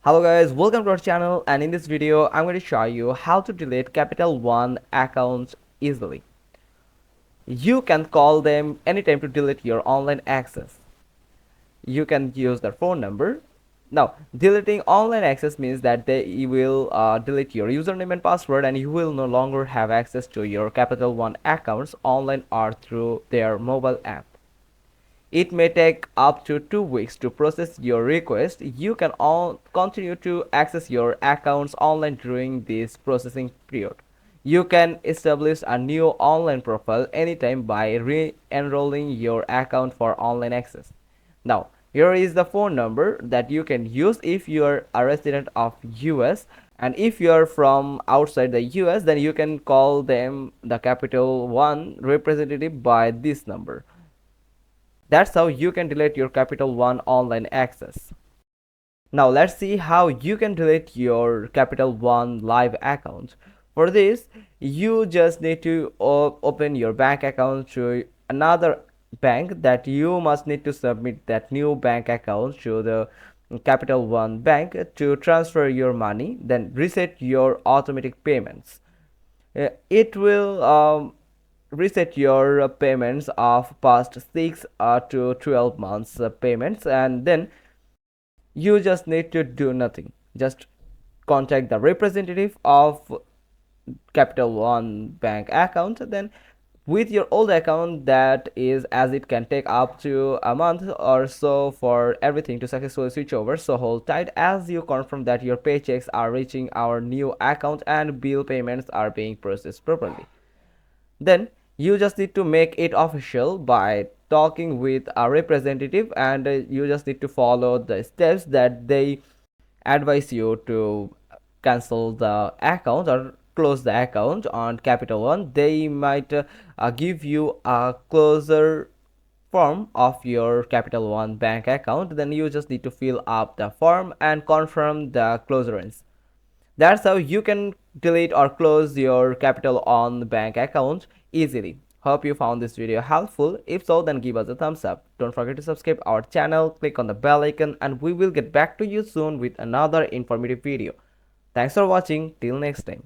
Hello guys, welcome to our channel, and in this video I'm going to show you how to delete Capital One accounts easily. You can call them anytime to delete your online access. You can use their phone number. Now, deleting online access means that they will delete your username and password, and you will no longer have access to your Capital One accounts online or through their mobile app. It may take up to 2 weeks to process your request. You can continue to access your accounts online during this processing period. You can establish a new online profile anytime by re-enrolling your account for online access. Now, here is the phone number that you can use if you are a resident of US, and if you are from outside the US, then you can call them the Capital One representative by this number. That's how you can delete your Capital One online access. Now let's see how you can delete your Capital One live account. For this, you just need to open your bank account to another bank. That you must need to submit that new bank account to the Capital One bank to transfer your money, then reset your automatic payments. It will reset your payments of past 6 to 12 months payments, and then you just need to do nothing. Just contact the representative of Capital One bank account. Then with your old account, that is, as it can take up to a month or so for everything to successfully switch over, so hold tight as you confirm that your paychecks are reaching our new account and bill payments are being processed properly. Then you just need to make it official by talking with a representative, and you just need to follow the steps that they advise you to cancel the account or close the account on Capital One. They might give you a closer form of your Capital One bank account. Then you just need to fill up the form and confirm the closerance. That's how you can delete or close your Capital One bank account easily. Hope you found this video helpful. If so, then give us a thumbs up. Don't forget to subscribe our channel, click on the bell icon, and we will get back to you soon with another informative video. Thanks for watching. Till next time.